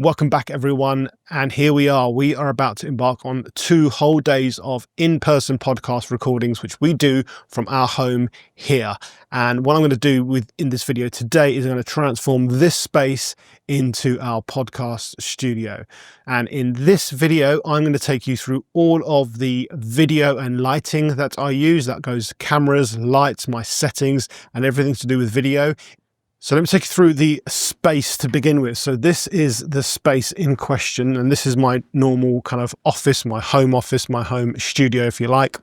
Welcome back, everyone. And here we are. We are about to embark on 2 whole days of in-person podcast recordings, which we do from our home here. And what I'm going to do in this video today is I'm going to transform this space into our podcast studio. And in this video, I'm going to take you through all of the video and lighting that I use. That goes cameras, lights, my settings, and everything to do with video. So let me take you through the space to begin with. So this is the space in question, and this is my normal kind of office, my home studio, if you like.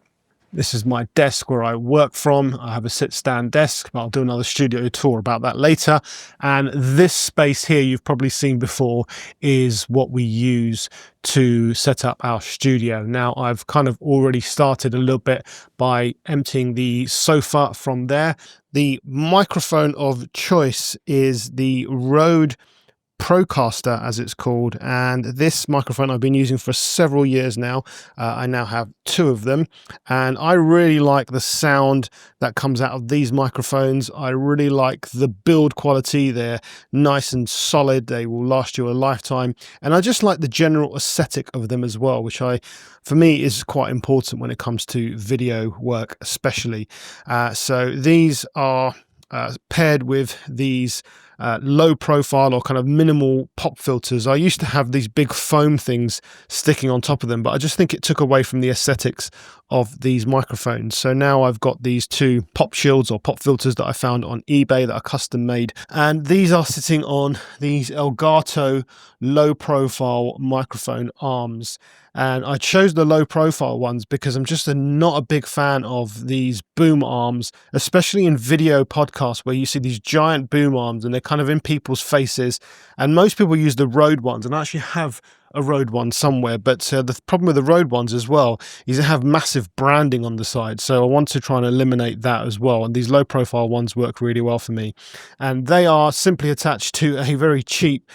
This is my desk where I work from. I have a sit-stand desk, but I'll do another studio tour about that later. And this space here you've probably seen before is what we use to set up our studio. Now, I've kind of already started a little bit by emptying the sofa from there. The microphone of choice is the Rodecaster, as it's called, and this microphone I've been using for several years now. I now have 2 of them, and I really like the sound that comes out of these microphones. I really like the build quality. They're nice and solid. They will last you a lifetime, and I just like the general aesthetic of them as well, which for me is quite important when it comes to video work especially. So these are paired with these low profile or kind of minimal pop filters. I used to have these big foam things sticking on top of them, but I just think it took away from the aesthetics of these microphones. So now I've got these 2 pop shields or pop filters that I found on eBay that are custom made, and these are sitting on these Elgato low profile microphone arms. And I chose the low profile ones because I'm just not a big fan of these boom arms, especially in video podcasts where you see these giant boom arms and they're kind of in people's faces. And most people use the Rode ones, and I actually have a Rode one somewhere, but the problem with the Rode ones as well is they have massive branding on the side, so I want to try and eliminate that as well, and these low profile ones work really well for me. And they are simply attached to a very cheap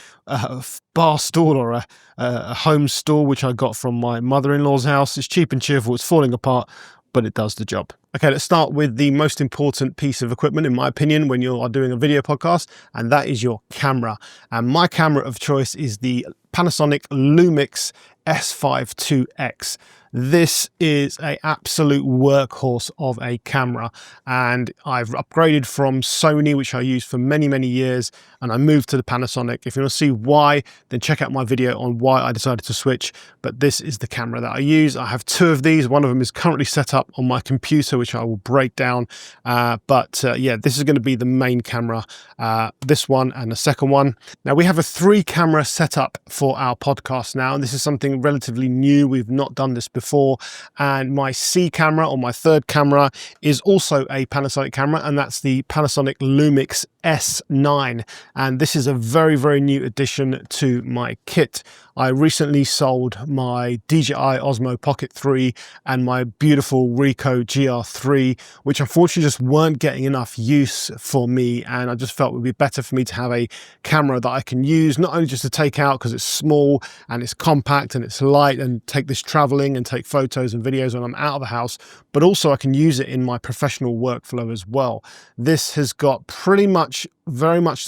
bar stool or a home stool which I got from my mother-in-law's house. It's cheap and cheerful, it's falling apart, but it does the job. Okay, let's start with the most important piece of equipment, in my opinion, when you are doing a video podcast, and that is your camera. And my camera of choice is the Panasonic Lumix S52X. This is an absolute workhorse of a camera, and I've upgraded from Sony, which I used for many, many years, and I moved to the Panasonic. If you want to see why, then check out my video on why I decided to switch, but this is the camera that I use. I have 2 of these. One of them is currently set up on my computer, which I will break down, yeah, this is going to be the main camera, this one and the second one. Now, we have a 3 camera setup for our podcast now, and this is something relatively new. We've not done this before, and my C camera, or my 3rd camera, is also a Panasonic camera, and that's the Panasonic Lumix S9, and this is a very, very new addition to my kit. I recently sold my DJI Osmo Pocket 3 and my beautiful Ricoh GR3, which unfortunately just weren't getting enough use for me, and I just felt it would be better for me to have a camera that I can use, not only just to take out because it's small and it's compact and it's light, and take this traveling and take photos and videos when I'm out of the house, but also I can use it in my professional workflow as well. This has got pretty much very much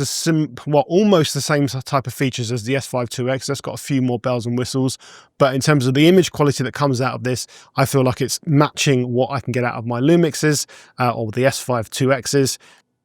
almost the same type of features as the S52X. That's got a few more bells and whistles, but in terms of the image quality that comes out of this, I feel like it's matching what I can get out of my Lumixes or the S52Xs.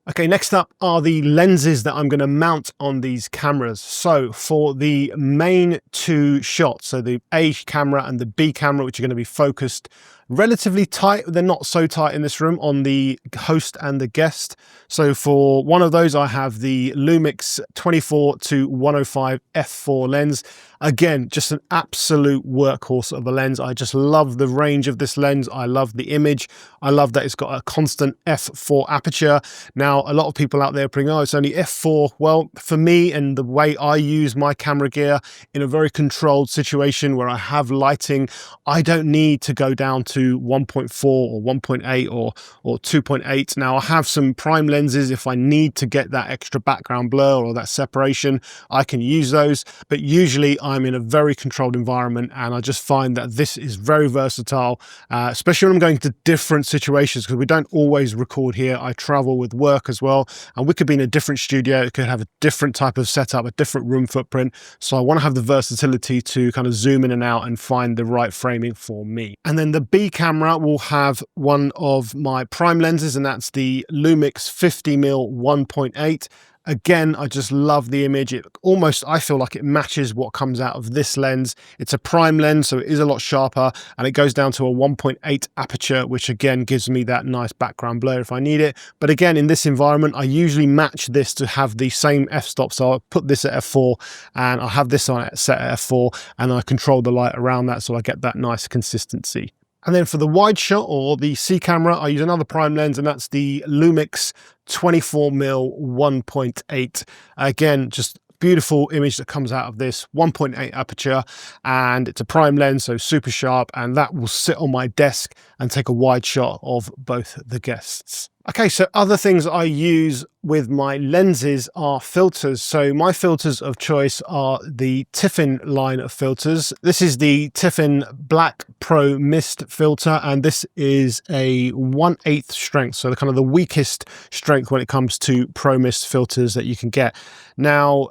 Okay, next up are the lenses that I'm going to mount on these cameras. So for the main 2 shots, so the A camera and the B camera, which are going to be focused relatively tight, they're not so tight in this room, on the host and the guest. So for one of those, I have the Lumix 24-105 f4 lens. Again, just an absolute workhorse of a lens. I just love the range of this lens. I love the image. I love that it's got a constant f4 aperture. Now, a lot of people out there are saying, oh, it's only f4. Well, for me and the way I use my camera gear in a very controlled situation where I have lighting, I don't need to go down to to 1.4 or 1.8 or 2.8. Now I have some prime lenses. If I need to get that extra background blur or that separation, I can use those, but usually I'm in a very controlled environment, and I just find that this is very versatile, especially when I'm going to different situations, because we don't always record here. I travel with work as well, and we could be in a different studio. It could have a different type of setup, a different room footprint. So I want to have the versatility to kind of zoom in and out and find the right framing for me. And then the B camera will have one of my prime lenses, and that's the Lumix 50mm 1.8. Again, I just love the image. It almost, I feel like it matches what comes out of this lens. It's a prime lens, so it is a lot sharper, and it goes down to a 1.8 aperture, which again gives me that nice background blur if I need it. But again, in this environment, I usually match this to have the same f-stop. So I'll put this at f4, and I'll have this on set at f4, and I control the light around that so I get that nice consistency. And then for the wide shot or the C camera, I use another prime lens, and that's the Lumix 24mm 1.8. Again, just beautiful image that comes out of this 1.8 aperture, and it's a prime lens, so super sharp, and that will sit on my desk and take a wide shot of both the guests. Okay, so other things I use with my lenses are filters. So my filters of choice are the Tiffin line of filters. This is the Tiffin Black Pro Mist filter, and this is a 1/8 strength, so the kind of the weakest strength when it comes to Pro Mist filters that you can get. Now,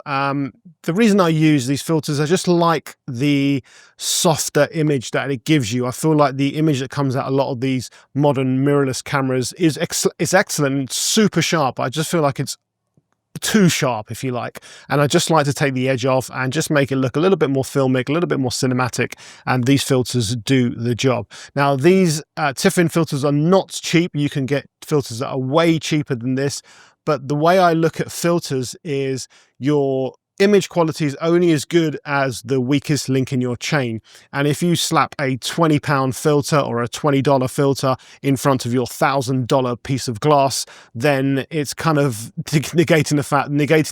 the reason I use these filters, I just like the softer image that it gives you. I feel like the image that comes out a lot of these modern mirrorless cameras is excellent and super sharp. I just feel like it's too sharp, if you like, and I just like to take the edge off and just make it look a little bit more filmic, a little bit more cinematic, and these filters do the job. Now, these Tiffin filters are not cheap. You can get filters that are way cheaper than this, but the way I look at filters is your image quality is only as good as the weakest link in your chain. And if you slap a £20 filter or a $20 filter in front of your $1,000 piece of glass, then it's kind of negating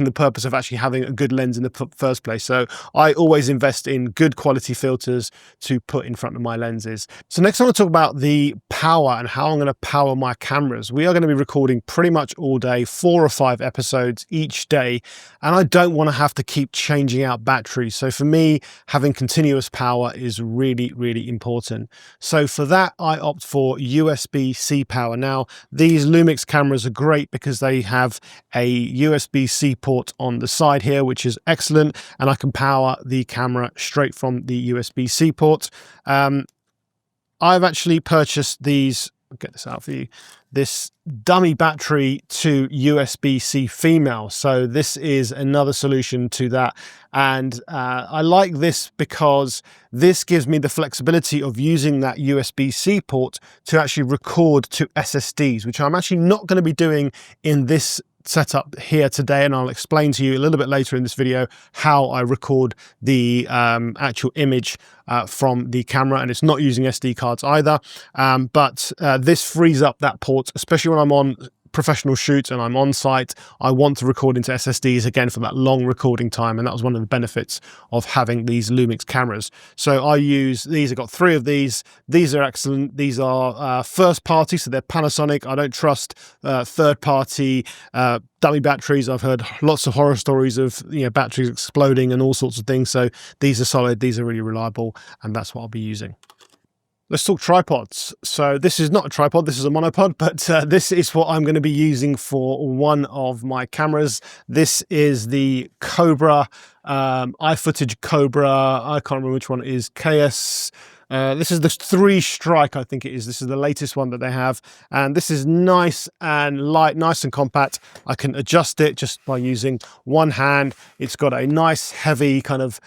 the purpose of actually having a good lens in the first place. So I always invest in good quality filters to put in front of my lenses. So next I want to talk about the power and how I'm going to power my cameras. We are going to be recording pretty much all day, 4 or 5 episodes each day, and I don't want to have to keep changing out batteries. So for me, having continuous power is really, really important. So for that, I opt for USB-C power. Now, these Lumix cameras are great because they have a USB-C port on the side here, which is excellent, and I can power the camera straight from the USB-C port. I've actually purchased these, I'll get this out for you, this dummy battery to USB-C female. So this is another solution to that. And I like this because this gives me the flexibility of using that USB-C port to actually record to SSDs, which I'm actually not going to be doing in this setup here today, and I'll explain to you a little bit later in this video how I record the actual image from the camera, and it's not using SD cards either, but this frees up that port, especially when I'm on professional shoots and I'm on site. I want to record into SSDs again for that long recording time, and that was one of the benefits of having these Lumix cameras. So I use these. I've got 3 of these. These are excellent. These are first party, so they're Panasonic. I don't trust third party dummy batteries. I've heard lots of horror stories of batteries exploding and all sorts of things. So these are solid. These are really reliable, and that's what I'll be using. Let's talk tripods. So this is not a tripod, this is a monopod, but this is what I'm going to be using for one of my cameras. This is the Cobra, iFootage Cobra, I can't remember which one it is, KS. This is the 3 Strike, I think it is. This is the latest one that they have. And this is nice and light, nice and compact. I can adjust it just by using one hand. It's got a nice heavy kind of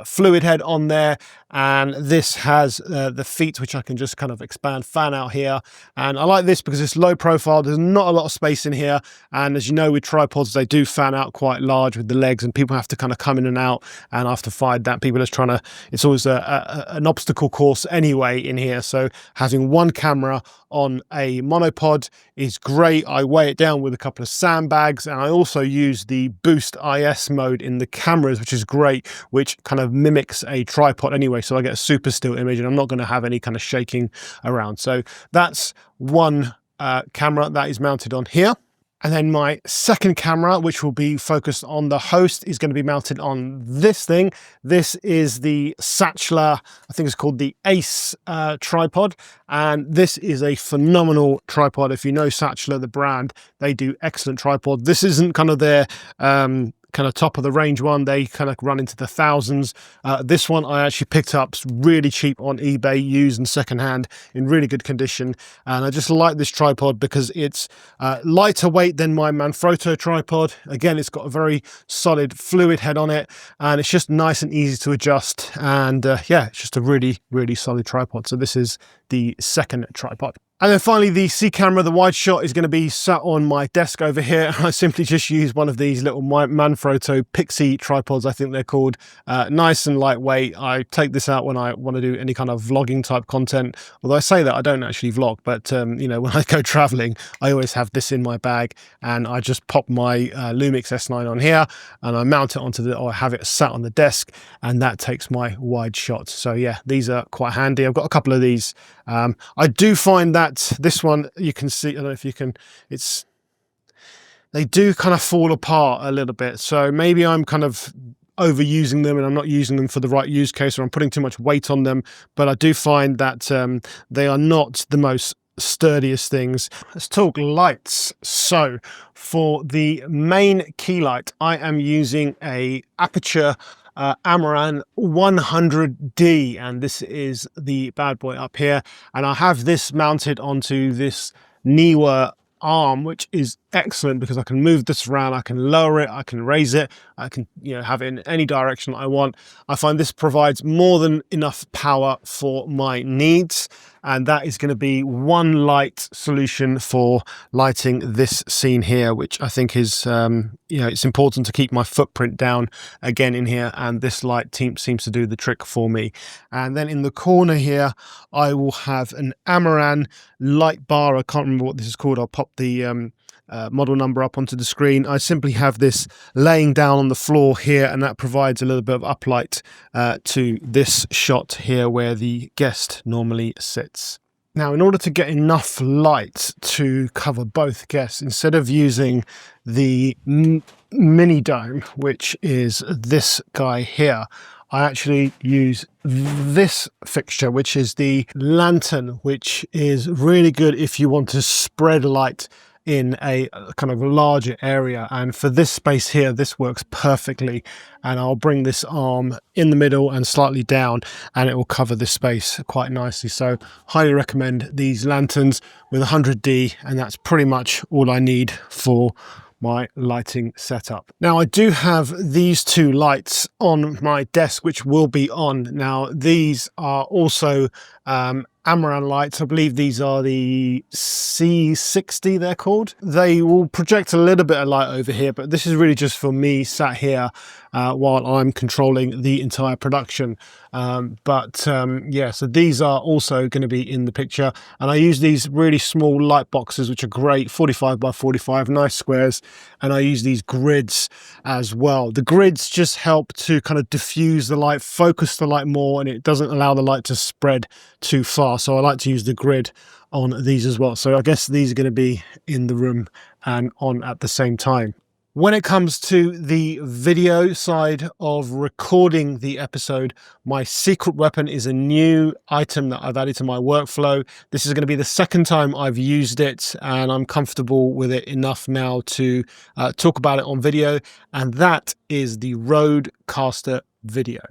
fluid head on there, and this has the feet which I can just kind of expand, fan out here. And I like this because it's low profile, there's not a lot of space in here, and as you know with tripods they do fan out quite large with the legs, and people have to kind of come in and out, and I have to find that people are trying to, it's always an obstacle course anyway in here. So having one camera on a monopod is great. I weigh it down with a couple of sandbags, and I also use the boost IS mode in the cameras, which is great, which which kind of mimics a tripod anyway, so I get a super still image and I'm not going to have any kind of shaking around. So that's one camera that is mounted on here. And then my second camera, which will be focused on the host, is going to be mounted on this thing. This is the Sachtler, I think it's called the Ace tripod. And this is a phenomenal tripod. If you know Sachtler, the brand, they do excellent tripod. This isn't kind of their kind of top of the range one. They kind of run into the thousands. This one I actually picked up really cheap on eBay, used and secondhand, in really good condition. And I just like this tripod because it's lighter weight than my Manfrotto tripod. Again, it's got a very solid fluid head on it, and it's just nice and easy to adjust. And yeah, it's just a really, really solid tripod. So this is the second tripod. And then finally, the C camera, the wide shot, is going to be sat on my desk over here. I simply just use one of these little Manfrotto Pixie tripods, I think they're called. Nice and lightweight. I take this out when I want to do any kind of vlogging type content. Although I say that I don't actually vlog, but you know, when I go traveling, I always have this in my bag, and I just pop my Lumix S9 on here, and I mount it onto or I have it sat on the desk, and that takes my wide shot. So yeah, these are quite handy. I've got a couple of these. I do find that this one, you can see, I don't know if you can, they do kind of fall apart a little bit. So maybe I'm kind of overusing them and I'm not using them for the right use case, or I'm putting too much weight on them. But I do find that they are not the most sturdiest things. Let's talk lights. So for the main key light, I am using a Aperture Amaran 100D, and this is the bad boy up here, and I have this mounted onto this Niwa arm, which is excellent because I can move this around, I can lower it, I can raise it, I can, you know, have it in any direction I want. I find this provides more than enough power for my needs, and that is going to be one light solution for lighting this scene here, which I think is, you know, it's important to keep my footprint down again in here, and this light seems to do the trick for me. And then in the corner here, I will have an Amaran light bar. I can't remember what this is called. I'll pop the model number up onto the screen. I simply have this laying down on the floor here, and that provides a little bit of uplight to this shot here where the guest normally sits. Now, in order to get enough light to cover both guests, instead of using the mini dome, which is this guy here, I actually use this fixture, which is the lantern, which is really good if you want to spread light in a kind of larger area. And for this space here, this works perfectly. And I'll bring this arm in the middle and slightly down, and it will cover this space quite nicely. So highly recommend these lanterns with 100D, and that's pretty much all I need for my lighting setup. Now, I do have these two lights on my desk, which will be on. Now, these are also Amaran lights. I believe these are the C60 they're called. They will project a little bit of light over here, but this is really just for me sat here while I'm controlling the entire production. Yeah, so these are also going to be in the picture, and I use these really small light boxes, which are great, 45 by 45, nice squares, and I use these grids as well. The grids just help to kind of diffuse the light, focus the light more, and it doesn't allow the light to spread too far. So I like to use the grid on these as well. So I guess these are going to be in the room and on at the same time. When it comes to the video side of recording the episode, my secret weapon is a new item that I've added to my workflow. This is going to be the second time I've used it, and I'm comfortable with it enough now to talk about it on video, and that is the Rodecaster video.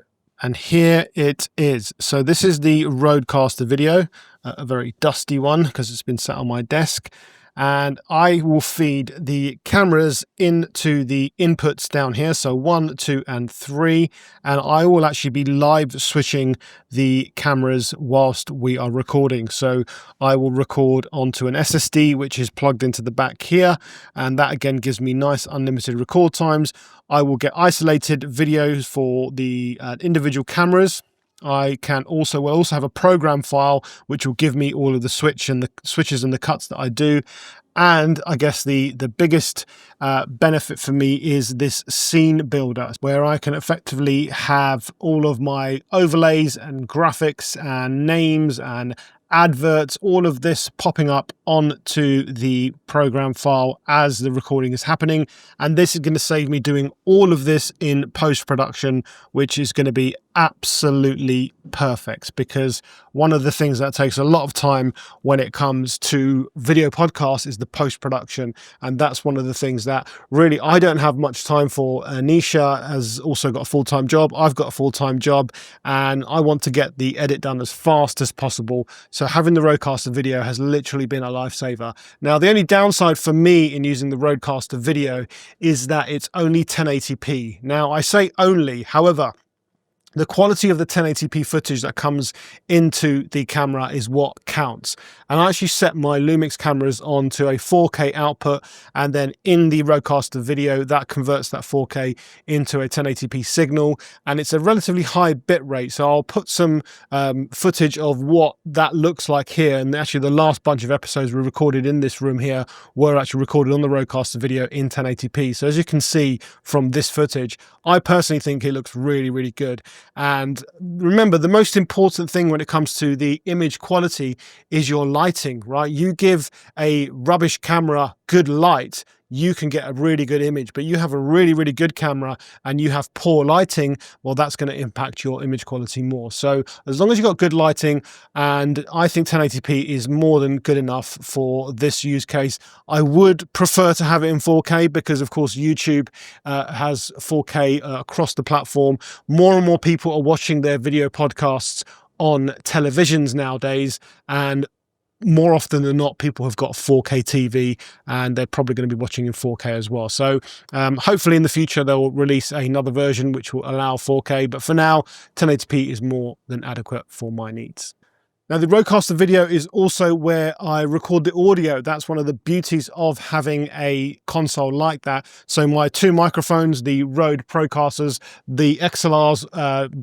And here it is. So this is the Rodecaster video, a very dusty one because it's been sat on my desk. And I will feed the cameras into the inputs down here, so 1, 2, and 3, and I will actually be live switching the cameras whilst we are recording. So I will record onto an SSD, which is plugged into the back here, and that again gives me nice unlimited record times. I will get isolated videos for the individual cameras. I will also have a program file which will give me all of the switches and the cuts that I do. And I guess the biggest benefit for me is this scene builder, where I can effectively have all of my overlays and graphics and names and adverts, all of this popping up onto the program file as the recording is happening. And this is going to save me doing all of this in post-production, which is going to be absolutely perfect, because one of the things that takes a lot of time when it comes to video podcasts is the post-production, and that's one of the things that really I don't have much time for. Anisha has also got a full-time job, I've got a full-time job, and I want to get the edit done as fast as possible. So having the Rodecaster video has literally been a lifesaver. Now, the only downside for me in using the Rodecaster video is that it's only 1080p. Now, I say only, however, the quality of the 1080p footage that comes into the camera is what counts. And I actually set my Lumix cameras onto a 4K output, and then in the Rodecaster video, that converts that 4K into a 1080p signal, and it's a relatively high bit rate. So I'll put some footage of what that looks like here. And actually the last bunch of episodes we recorded in this room here were actually recorded on the Rodecaster video in 1080p. So as you can see from this footage, I personally think it looks really, really good. And remember, the most important thing when it comes to the image quality is your lighting, right? You give a rubbish camera good light, you can get a really good image. But you have a really, really good camera and you have poor lighting, well, that's going to impact your image quality more. So as long as you've got good lighting, and I think 1080p is more than good enough for this use case. I would prefer to have it in 4K because, of course, YouTube has 4K across the platform. More and more people are watching their video podcasts on televisions nowadays, and more often than not, people have got 4K TV and they're probably going to be watching in 4K as well. So hopefully in the future, they'll release another version which will allow 4K. But for now, 1080p is more than adequate for my needs. Now, the Rodecaster video is also where I record the audio. That's one of the beauties of having a console like that. So my two microphones, the Rode Procasters, the XLR's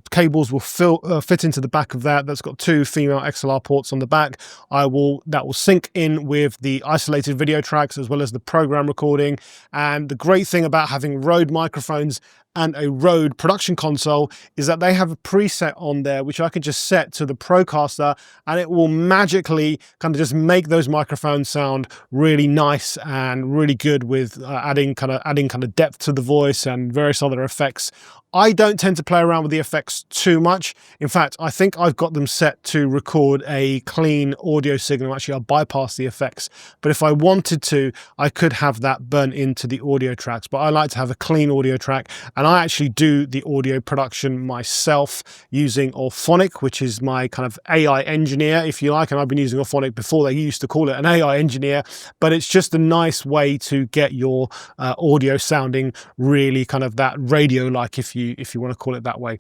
cables will fit into the back of that. That's got two female XLR ports on the back. That will sync in with the isolated video tracks as well as the program recording. And the great thing about having Rode microphones and a Rode production console is that they have a preset on there which I can just set to the Procaster, and it will magically kind of just make those microphones sound really nice and really good with adding kind of depth to the voice and various other effects. I don't tend to play around with the effects too much. In fact, I think I've got them set to record a clean audio signal. Actually, I'll bypass the effects. But if I wanted to, I could have that burnt into the audio tracks. But I like to have a clean audio track. And I actually do the audio production myself using Auphonic, which is my kind of AI engineer, if you like. And I've been using Auphonic before. They used to call it an AI engineer. But it's just a nice way to get your audio sounding really kind of that radio-like, if you want to call it that way.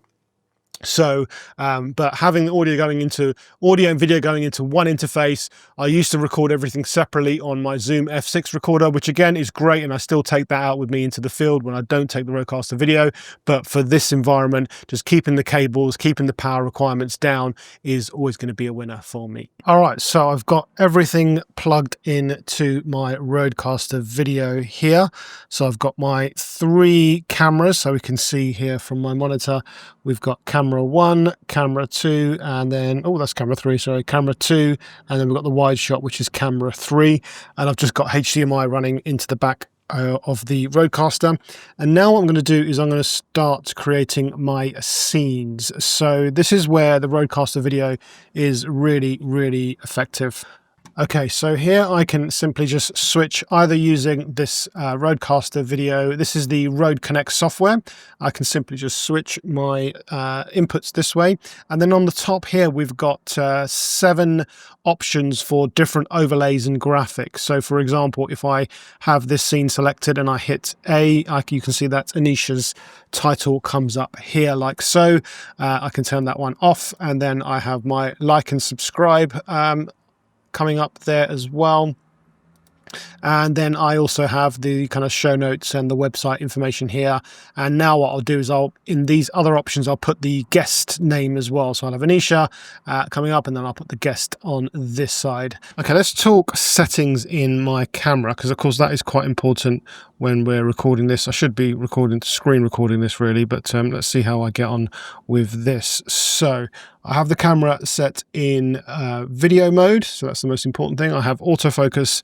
So, but having the audio and video going into one interface, I used to record everything separately on my Zoom F6 recorder, which again is great. And I still take that out with me into the field when I don't take the Rodecaster video. But for this environment, just keeping the cables, keeping the power requirements down is always going to be a winner for me. All right, so I've got everything plugged into my Rodecaster video here. So I've got my three cameras. So we can see here from my monitor, we've got camera 1, camera 2, and then, oh, that's camera 3, sorry, camera 2, and then we've got the wide shot, which is camera 3, and I've just got HDMI running into the back of the Rodecaster. And now what I'm going to do is I'm going to start creating my scenes. So this is where the Rodecaster video is really, really effective. Okay, so here I can simply just switch either using this Rodecaster video. This is the Rode Connect software. I can simply just switch my inputs this way. And then on the top here, we've got 7 options for different overlays and graphics. So for example, if I have this scene selected and I hit A, you can see that Anisha's title comes up here like so. I can turn that one off, and then I have my like and subscribe coming up there as well. And then I also have the kind of show notes and the website information here. And now what I'll do is in these other options, I'll put the guest name as well. So I'll have Anisha coming up, and then I'll put the guest on this side. Okay, let's talk settings in my camera, because of course that is quite important when we're recording this. I should be screen recording this really, but let's see how I get on with this. So I have the camera set in video mode, so that's the most important thing. I have autofocus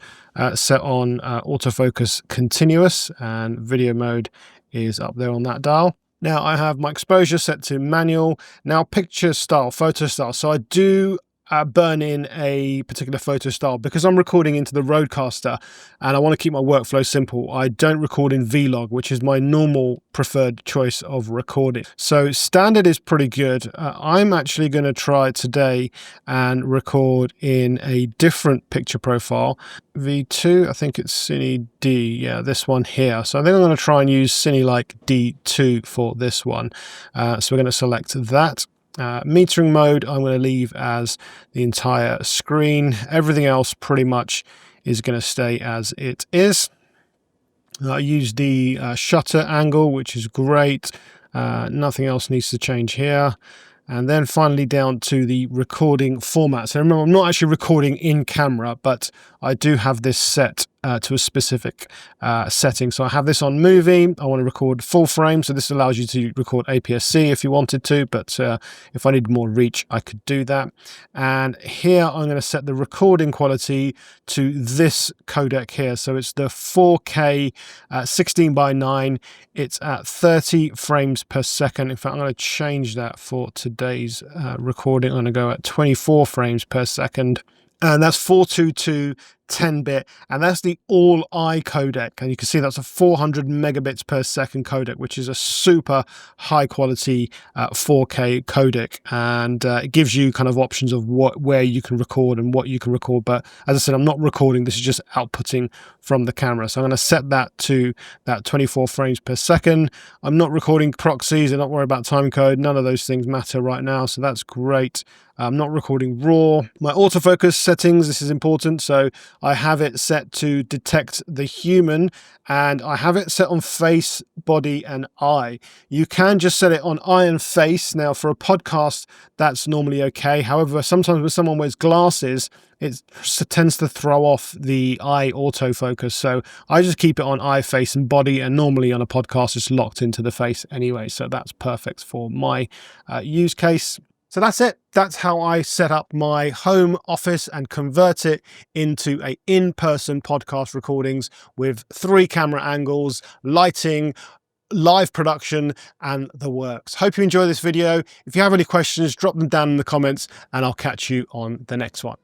set on autofocus continuous, and video mode is up there on that dial. Now I have my exposure set to manual. Now picture style, photo style. So I do burn in a particular photo style because I'm recording into the Rodecaster and I want to keep my workflow simple. I don't record in Vlog, which is my normal preferred choice of recording. So standard is pretty good. I'm actually going to try today and record in a different picture profile. V2, I think it's Cine D, yeah, this one here. So I think I'm going to try and use Cine-like D2 for this one. So we're going to select that. Metering mode I'm going to leave as the entire screen. Everything else pretty much is going to stay as it is. I use the shutter angle, which is great. Nothing else needs to change here. And then finally down to the recording format. So remember, I'm not actually recording in camera, but I do have this set to a specific setting. So I have this on movie. I want to record full frame. So this allows you to record APS-C if you wanted to, but if I need more reach, I could do that. And here I'm going to set the recording quality to this codec here. So it's the 4K 16:9. It's at 30 frames per second. In fact, I'm going to change that for today's recording. I'm going to go at 24 frames per second. And that's 422 10-bit, and that's the all-I codec, and you can see that's a 400 megabits per second codec, which is a super high quality 4K codec, and it gives you kind of options of where you can record and what you can record. But as I said, I'm not recording, this is just outputting from the camera. So I'm going to set that to that 24 frames per second. I'm not recording proxies, I'm not worried about timecode, none of those things matter right now, so that's great. I'm not recording RAW. My autofocus settings, this is important. So I have it set to detect the human, and I have it set on face, body, and eye. You can just set it on eye and face. Now for a podcast, that's normally okay. However, sometimes when someone wears glasses, it tends to throw off the eye autofocus. So I just keep it on eye, face, and body. And normally on a podcast, it's locked into the face anyway. So that's perfect for my use case. So that's it. That's how I set up my home office and convert it into a in-person podcast recordings with 3 camera angles, lighting, live production, and the works. Hope you enjoy this video. If you have any questions, drop them down in the comments and I'll catch you on the next one.